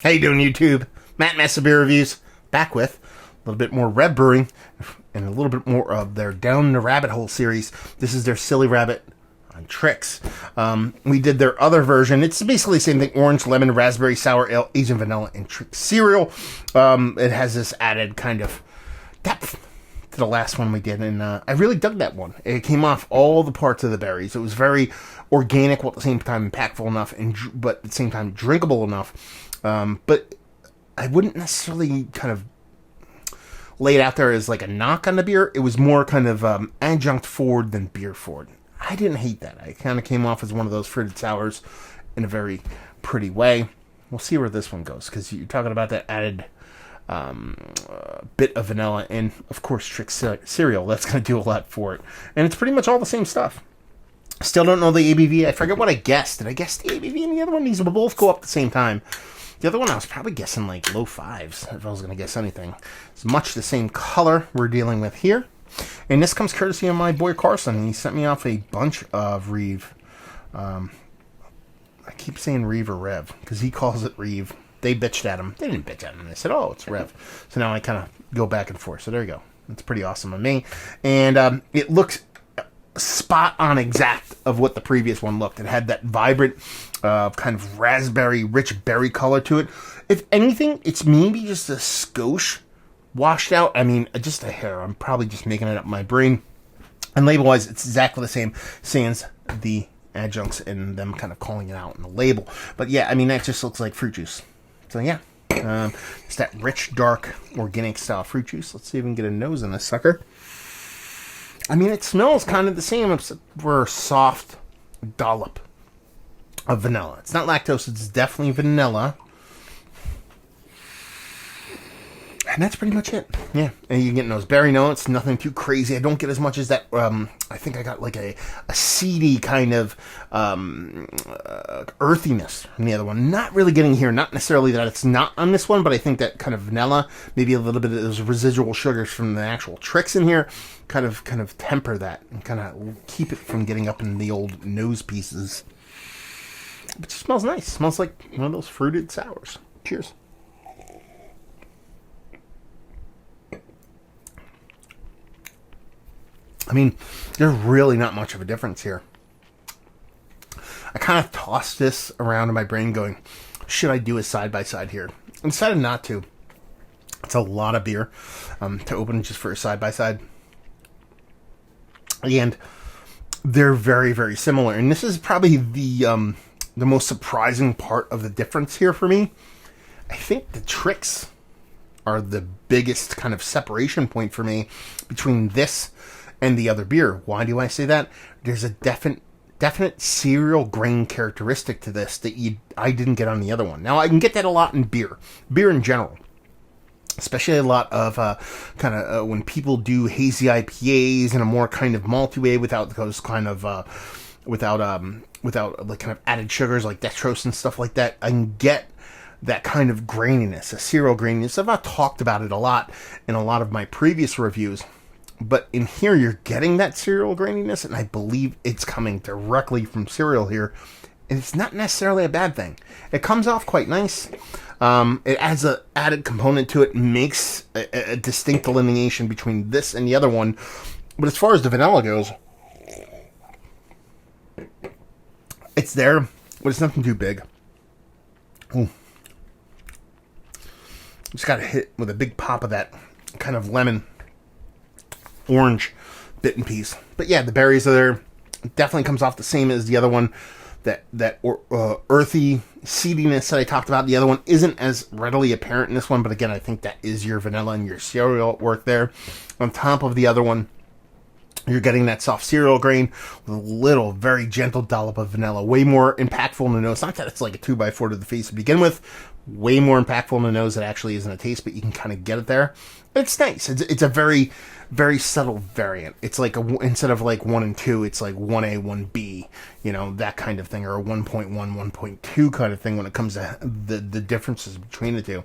How you doing, YouTube? Matt Massive Beer Reviews, back with a little bit more Reve Brewing and a little bit more of their Down the Rabbit Hole series. This is their Silly Rabbit on Trix. We did their other version. It's basically the same thing: orange, lemon, raspberry, sour ale, Asian vanilla, and Trix cereal. It has this added kind of depth to the last one we did, and I really dug that one. It came off all the parts of the berries. It was very organic, while at the same time impactful enough, but at the same time drinkable enough. But I wouldn't necessarily kind of lay it out there as like a knock on the beer. It was more kind of adjunct forward than beer forward. I didn't hate that. I kind of came off as one of those fruited sours in a very pretty way. We'll see where this one goes, because you're talking about that added bit of vanilla and, of course, Trix cereal. That's going to do a lot for it. And it's pretty much all the same stuff. Still don't know the ABV. I forget what I guessed. Did I guess the ABV in the other one? These will both go up at the same time. The other one I was probably guessing like low fives, if I was going to guess anything. It's much the same color we're dealing with here. And this comes courtesy of my boy Carson. He sent me off a bunch of Reve. I keep saying Reve or Rev, because he calls it Reve. They bitched at him. They didn't bitch at him. They said, oh, it's Rev. So now I kind of go back and forth. So there you go. It's pretty awesome of me. And it looks spot on exact of what the previous one looked. It had that vibrant kind of raspberry rich berry color to it. If anything, it's maybe just a skosh washed out. I mean, just a hair. I'm probably just making it up in my brain. And label wise, it's exactly the same, sans the adjuncts and them kind of calling it out in the label. But yeah, I mean, that just looks like fruit juice. So yeah, it's that rich, dark, organic style fruit juice. Let's see if we can get a nose in this sucker. I mean, it smells kind of the same, except for a soft dollop of vanilla. It's not lactose, it's definitely vanilla. And that's pretty much it. Yeah, and you're getting those berry notes, nothing too crazy. I don't get as much as that. I think I got like a seedy kind of earthiness from the other one. Not really getting here. Not necessarily that it's not on this one, but I think that kind of vanilla, maybe a little bit of those residual sugars from the actual Trix in here, kind of temper that and kind of keep it from getting up in the old nose pieces. But it smells nice. It smells like one of those fruited sours. Cheers. I mean, there's really not much of a difference here. I kind of tossed this around in my brain going, should I do a side-by-side here? I decided not to. It's a lot of beer to open just for a side-by-side. And they're very, very similar. And this is probably the most surprising part of the difference here for me. I think the Trix are the biggest kind of separation point for me between this and the other beer. Why do I say that? There's a definite cereal grain characteristic to this that I didn't get on the other one. Now, I can get that a lot in beer in general. Especially a lot of when people do hazy IPAs in a more kind of malty way without those kind of without like kind of added sugars like dextrose and stuff like that. I can get that kind of graininess, a cereal graininess. I've not talked about it a lot in a lot of my previous reviews. But in here, you're getting that cereal graininess, and I believe it's coming directly from cereal here. And it's not necessarily a bad thing. It comes off quite nice. It adds an added component to it, makes a distinct delineation between this and the other one. But as far as the vanilla goes, it's there, but it's nothing too big. Ooh. Just got to hit with a big pop of that kind of lemon orange bit and piece. But yeah, the berries are there. It definitely comes off the same as the other one. That earthy seediness that I talked about. The other one isn't as readily apparent in this one, but again, I think that is your vanilla and your cereal at work there. On top of the other one, you're getting that soft cereal grain with a little, very gentle dollop of vanilla. Way more impactful in the nose. Not that it's like a 2x4 to the face to begin with. Way more impactful in the nose. It actually isn't a taste, but you can kind of get it there. It's nice. It's a very, very subtle variant. It's like instead of like 1 and 2, it's like 1A, 1B, that kind of thing, or a 1.1, 1.2 kind of thing when it comes to the differences between the two.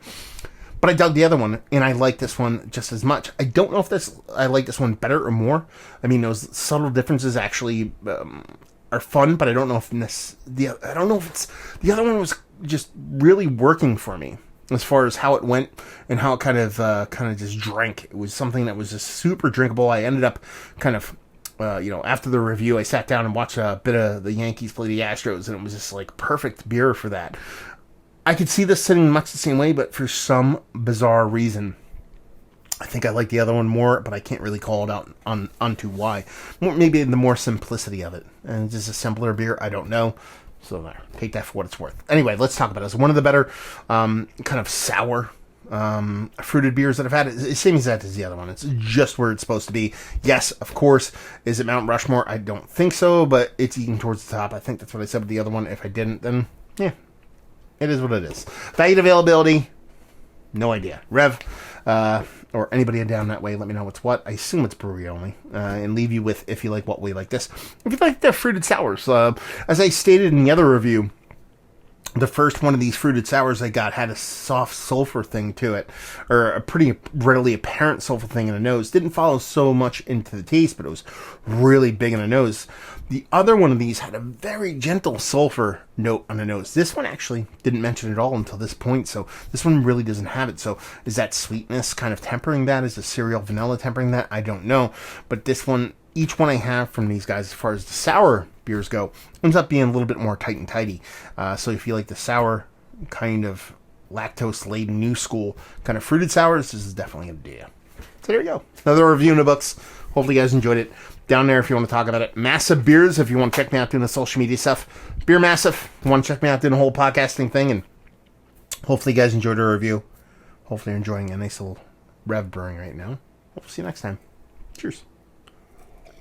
But I dug the other one, and I like this one just as much. I don't know if I like this one better or more. I mean, those subtle differences actually are fun, but I don't know if the other one was just really working for me as far as how it went and how it kind of just drank. It was something that was just super drinkable. I ended up kind of, after the review, I sat down and watched a bit of the Yankees play the Astros, and it was just like perfect beer for that. I could see this sitting much the same way, but for some bizarre reason, I think I like the other one more, but I can't really call it out onto why. Maybe the more simplicity of it. And just a simpler beer, I don't know. So there, take that for what it's worth. Anyway, let's talk about it. It's one of the better kind of sour fruited beers that I've had. It's the same exact as the other one. It's just where it's supposed to be. Yes, of course. Is it Mount Rushmore? I don't think so, but it's eating towards the top. I think that's what I said with the other one. If I didn't, then yeah, it is what it is. Value availability, no idea. Rev, or anybody down that way, let me know what's what. I assume it's brewery only. And leave you with, if you like what we like this. If you like the fruited sours, as I stated in the other review, the first one of these fruited sours I got had a soft sulfur thing to it, or a pretty readily apparent sulfur thing in the nose. Didn't follow so much into the taste, but it was really big in the nose. The other one of these had a very gentle sulfur note on the nose. This one actually didn't mention it at all until this point, so this one really doesn't have it. So is that sweetness kind of tempering that? Is the cereal vanilla tempering that? I don't know. But this one, each one I have from these guys, as far as the sour beers go, ends up being a little bit more tight and tidy. So if you like the sour kind of lactose-laden new school kind of fruited sours, this is definitely a deal. So there you go. Another review in the books. Hopefully you guys enjoyed it. Down there if you want to talk about it. Massive Beers if you want to check me out doing the social media stuff. Beer Massive if you want to check me out doing the whole podcasting thing. And hopefully you guys enjoyed our review. Hopefully you're enjoying a nice little Reve brewing right now. We'll see you next time. Cheers.